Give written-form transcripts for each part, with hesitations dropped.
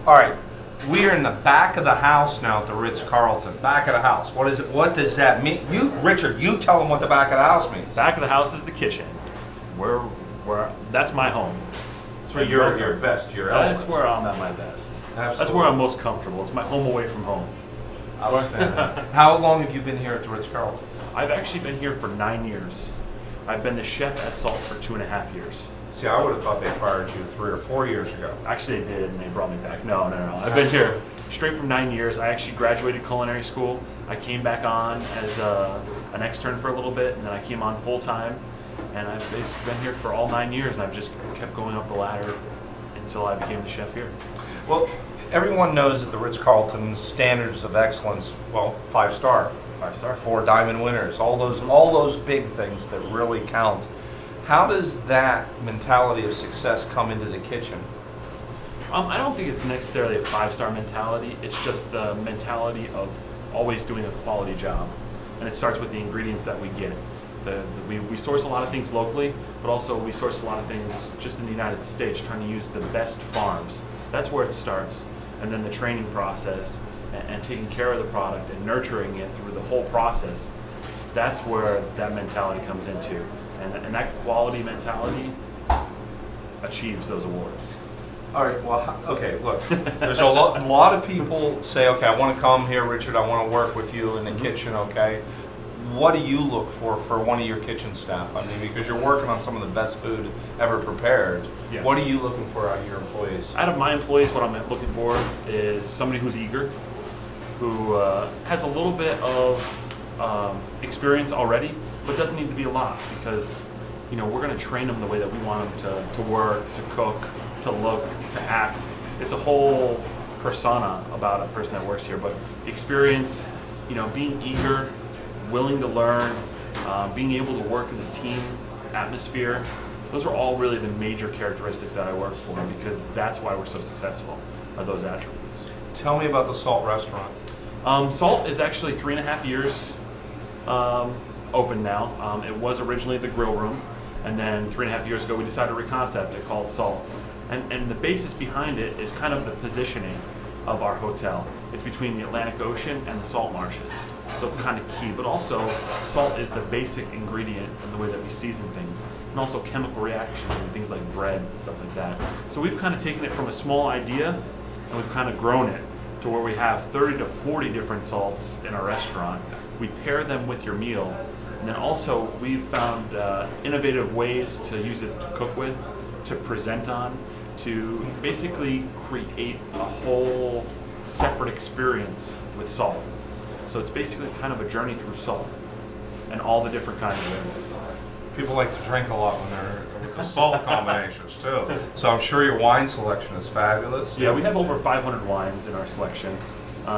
All right, we are in the back of the house now at the Ritz-Carlton. Back of the house. What is it? What does that mean? You, Richard, you tell them what the back of the house means. Back of the house is the kitchen. That's my home. That's where you're at your best. That's where I'm at my best. Absolutely. That's where I'm most comfortable. It's my home away from home. Outstanding. How long have you been here at the Ritz-Carlton? I've actually been here for 9 years. I've been the chef at Salt for 2.5 years. See, I would have thought they fired you 3 or 4 years ago. Actually, they did, and they brought me back. No. I've been here straight from 9 years. I actually graduated culinary school. I came back on as an extern for a little bit, and then I came on full time. And I've basically been here for all 9 years, and I've just kept going up the ladder until I became the chef here. Well, everyone knows that the Ritz-Carlton's standards of excellence, well, 5-star. 5-star. 4 diamond winners, all those big things that really count. How does that mentality of success come into the kitchen? I don't think it's necessarily a 5-star mentality. It's just the mentality of always doing a quality job. And it starts with the ingredients that we get. We source a lot of things locally, but also we source a lot of things just in the United States, trying to use the best farms. That's where it starts. And then the training process and taking care of the product and nurturing it through the whole process. That's where that mentality comes into. And that quality mentality achieves those awards. All right, well, okay, look, there's a lot of people say, okay, I want to come here, Richard, I want to work with you in the kitchen, okay? What do you look for one of your kitchen staff? I mean, because you're working on some of the best food ever prepared. Yeah. What are you looking for out of your employees? Out of my employees, what I'm looking for is somebody who's eager, who has a little bit of experience already, but doesn't need to be a lot, because we're going to train them the way that we want them to work, to cook, to look, to act. It's a whole persona about a person that works here, but the experience, being eager, willing to learn, being able to work in the team atmosphere, those are all really the major characteristics that I work for, because that's why we're so successful, are those attributes. Tell me about the Salt restaurant. Salt is actually 3.5 years open now. It was originally the grill room, and then 3.5 years ago we decided to reconcept it, called Salt. And the basis behind it is kind of the positioning of our hotel. It's between the Atlantic Ocean and the salt marshes, so kind of key. But also, salt is the basic ingredient in the way that we season things, and also chemical reactions and things like bread and stuff like that. So we've kind of taken it from a small idea, and we've kind of grown it to where we have 30 to 40 different salts in our restaurant. We pair them with your meal, and then also we've found innovative ways to use it to cook with, to present on, to basically create a whole separate experience with salt. So it's basically kind of a journey through salt and all the different kinds of areas. People like to drink a lot when they're with the salt combinations too. So I'm sure your wine selection is fabulous. Yeah, we have over 500 wines in our selection.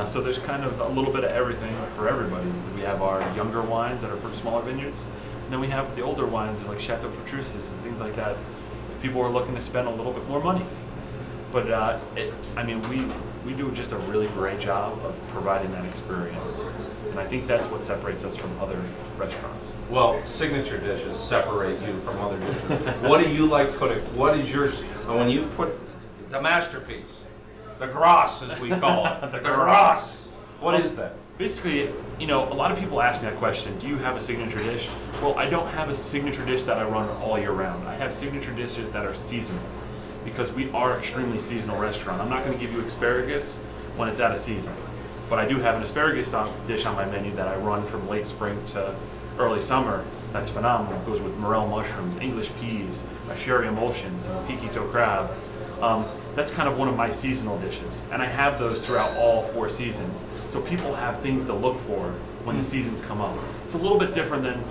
So there's kind of a little bit of everything for everybody. We have our younger wines that are from smaller vineyards, and then we have the older wines like Chateau Petrus's and things like that. If people are looking to spend a little bit more money. But we do just a really great job of providing that experience. And I think that's what separates us from other restaurants. Well, signature dishes separate you from other dishes. What do you like cooking? What is yours? When you put the masterpiece, the gras as we call it, the gras, what is that? Basically, a lot of people ask me that question, do you have a signature dish? Well, I don't have a signature dish that I run all year round. I have signature dishes that are seasonal, because we are an extremely seasonal restaurant. I'm not going to give you asparagus when it's out of season, but I do have an asparagus dish on my menu that I run from late spring to early summer. That's phenomenal. It goes with morel mushrooms, English peas, a sherry emulsions, and piquito crab. That's kind of one of my seasonal dishes, and I have those throughout all 4 seasons. So people have things to look for when the seasons come up. It's a little bit different than,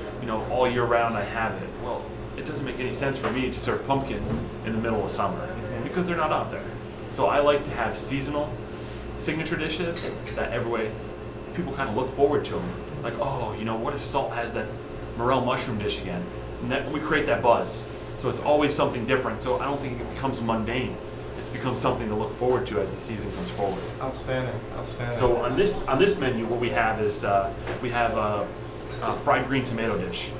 all year round I have it. Well, it doesn't make any sense for me to serve pumpkin in the middle of summer because they're not out there. So I like to have seasonal signature dishes that every way people kind of look forward to them. Like, oh, what if Salt has that morel mushroom dish again? And that we create that buzz. So it's always something different. So I don't think it becomes mundane. It becomes something to look forward to as the season comes forward. Outstanding. So on this menu, what we have is we have a fried green tomato dish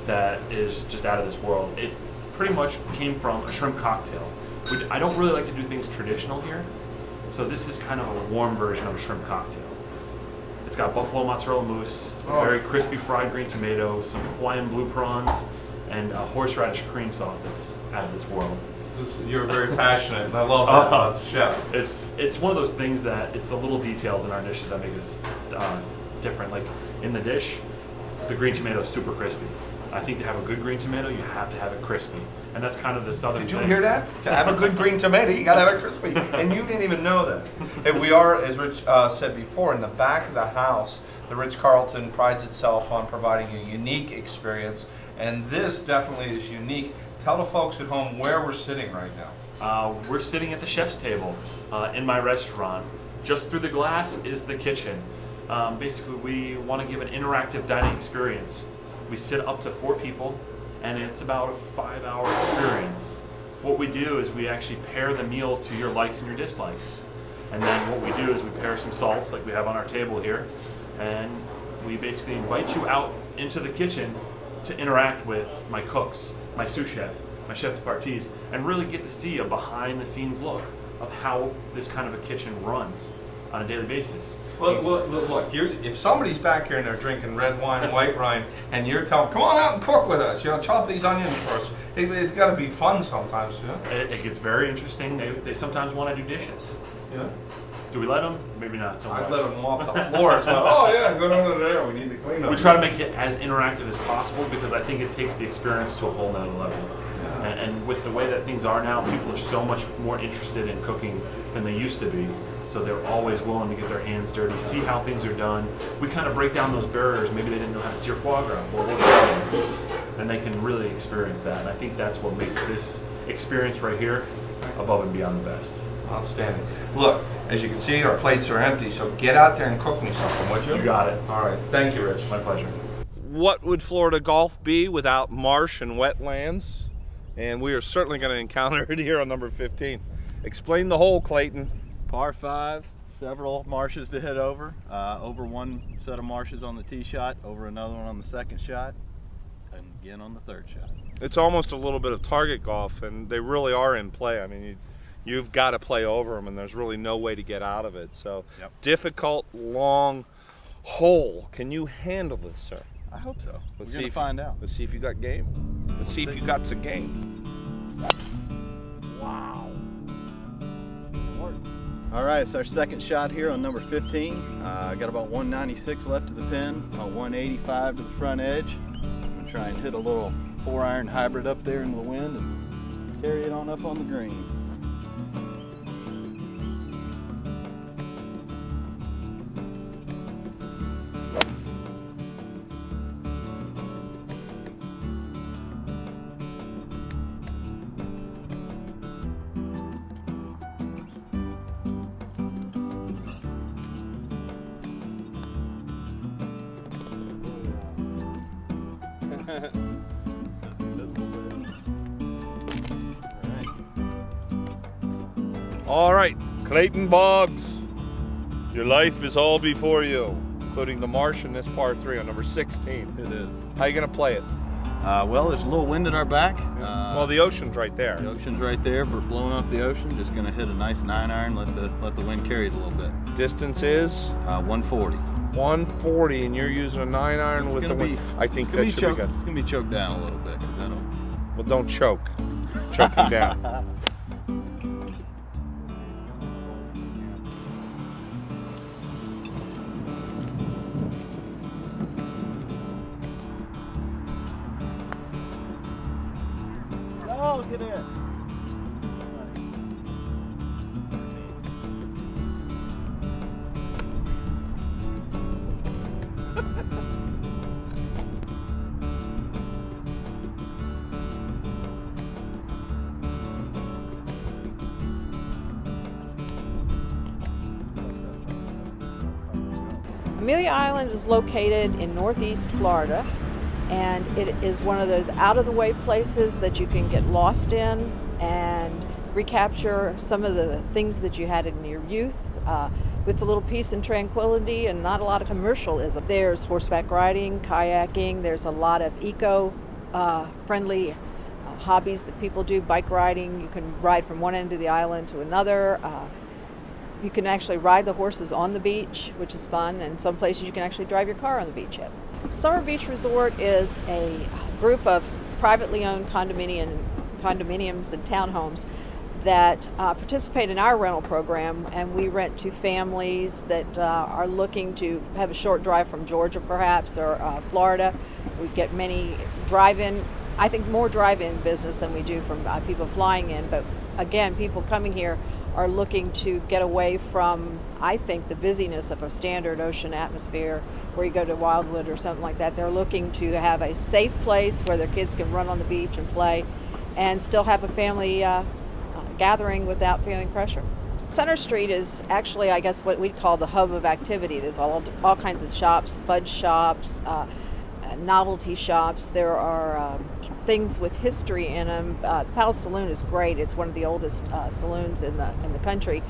that is just out of this world. It pretty much came from a shrimp cocktail. I don't really like to do things traditional here, So this is kind of a warm version of a shrimp cocktail. It's got buffalo mozzarella mousse, very crispy fried green tomatoes, some Hawaiian blue prawns, and a horseradish cream sauce that's out of this world. You're very passionate, and I love that, chef. It's one of those things that it's the little details in our dishes that make us different. Like in the dish, the green tomato is super crispy. I think to have a good green tomato, you have to have it crispy, and that's kind of the southern. Did you thing. hear that? To have a good green tomato, you gotta have it crispy, and you didn't even know that. And we are, as Rich said before, in the back of the house. The Ritz-Carlton prides itself on providing a unique experience, and this definitely is unique. Tell the folks at home where we're sitting right now. We're sitting at the chef's table in my restaurant. Just through the glass is the kitchen. Basically, we want to give an interactive dining experience. We sit up to 4 people, and it's about a 5-hour experience. What we do is we actually pair the meal to your likes and your dislikes. And then what we do is we pair some salts like we have on our table here, and we basically invite you out into the kitchen to interact with my cooks, my sous chef, my chef de parties, and really get to see a behind the scenes look of how this kind of a kitchen runs on a daily basis. Well, look, if somebody's back here and they're drinking red wine, white wine, and you're telling them, come on out and cook with us, chop these onions for us, it's got to be fun sometimes, It gets very interesting. They sometimes want to do dishes. Yeah. Do we let them? Maybe not so much. I'd let them mop the floors. Oh yeah, go down to there. We need to clean up. We try to make it as interactive as possible because I think it takes the experience to a whole nother level. Yeah. And with the way that things are now, people are so much more interested in cooking than they used to be. So they're always willing to get their hands dirty, see how things are done. We kind of break down those barriers. Maybe they didn't know how to sear foie gras. Well, we'll show them. And they can really experience that. And I think that's what makes this experience right here above and beyond the best. Outstanding. Look, as you can see, our plates are empty, so get out there and cook me something, would you? You got it. All right. Thank you, Rich. My pleasure. What would Florida golf be without marsh and wetlands? And we are certainly going to encounter it here on number 15. Explain the hole, Clayton. Par 5, several marshes to hit over. Over one set of marshes on the tee shot, over another one on the second shot, and again on the third shot. It's almost a little bit of target golf, and they really are in play. I mean, you've got to play over them, and there's really no way to get out of it. So, difficult, long hole. Can you handle this, sir? I hope so. Let's We're see going to find out. Let's see if you got game. Let's see if you got some game. Wow. All right, it's our second shot here on number 15. I got about 196 left to the pin, about 185 to the front edge. I'm going to try and hit a little 4-iron hybrid up there into the wind and carry it on up on the green. All right, Clayton Boggs, your life is all before you, including the marsh in this par 3 on number 16. It is. How you gonna play it? Well, there's a little wind at our back. Well, the ocean's right there. The ocean's right there. We're blowing off the ocean. Just gonna hit a nice 9-iron. Let the wind carry it a little bit. Distance is 140. 140, and you're using a 9-iron with the wind. I think that should be good. It's gonna be choked down a little bit because I don't. Well, don't choke. Choke him down. Oh, get in. Amelia Island is located in northeast Florida, and it is one of those out-of-the-way places that you can get lost in and recapture some of the things that you had in your youth with a little peace and tranquility and not a lot of commercialism. There's horseback riding, kayaking, there's a lot of eco-friendly hobbies that people do, bike riding. You can ride from one end of the island to another. You can actually ride the horses on the beach, which is fun, and some places you can actually drive your car on the beach yet. Summer Beach Resort is a group of privately owned condominiums and townhomes that participate in our rental program, and we rent to families that are looking to have a short drive from Georgia perhaps, or Florida. We get many drive-in, I think more drive-in business than we do from people flying in, but again, people coming here are looking to get away from, I think, the busyness of a standard ocean atmosphere where you go to Wildwood or something like that. They're looking to have a safe place where their kids can run on the beach and play and still have a family gathering without feeling pressure. Center Street is actually, I guess, what we'd call the hub of activity. There's all kinds of shops, fudge shops, novelty shops. There are things with history in them. Palace Saloon is great. It's one of the oldest saloons in the country,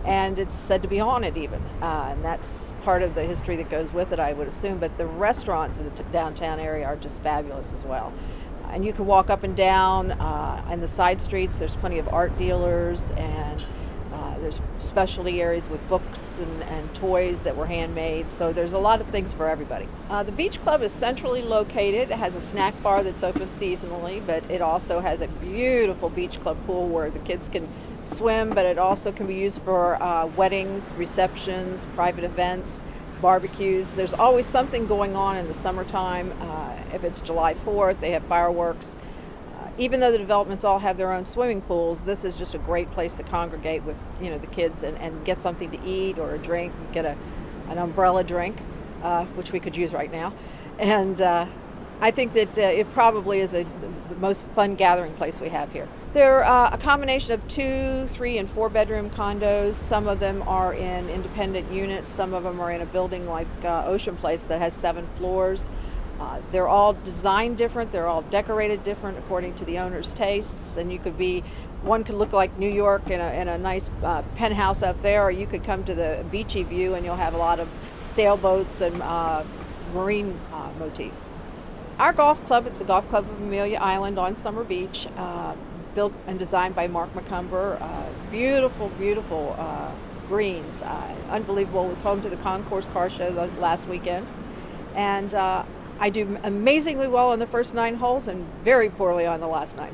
and it's said to be haunted even. And that's part of the history that goes with it, I would assume. But the restaurants in the downtown area are just fabulous as well. And you can walk up and down in the side streets. There's plenty of art dealers, and there's specialty areas with books and toys that were handmade. So there's a lot of things for everybody. The beach club is centrally located. It has a snack bar that's open seasonally, but it also has a beautiful beach club pool where the kids can swim, but it also can be used for weddings, receptions, private events, barbecues. There's always something going on in the summertime. If it's July 4th, they have fireworks. Even though the developments all have their own swimming pools, this is just a great place to congregate with, the kids and get something to eat or a drink, get an umbrella drink, which we could use right now. And I think that it probably is the most fun gathering place we have here. They're a combination of 2, 3, and 4 bedroom condos. Some of them are in independent units. Some of them are in a building like Ocean Place that has 7 floors. They're all designed different. They're all decorated different according to the owner's tastes. And one could look like New York in a nice penthouse up there, or you could come to the beachy view and you'll have a lot of sailboats and marine motif. Our golf club, it's the Golf Club of Amelia Island on Summer Beach, built and designed by Mark McCumber. Beautiful, beautiful greens. Unbelievable. It was home to the Concourse Car Show last weekend. And I do amazingly well on the first 9 holes and very poorly on the last 9.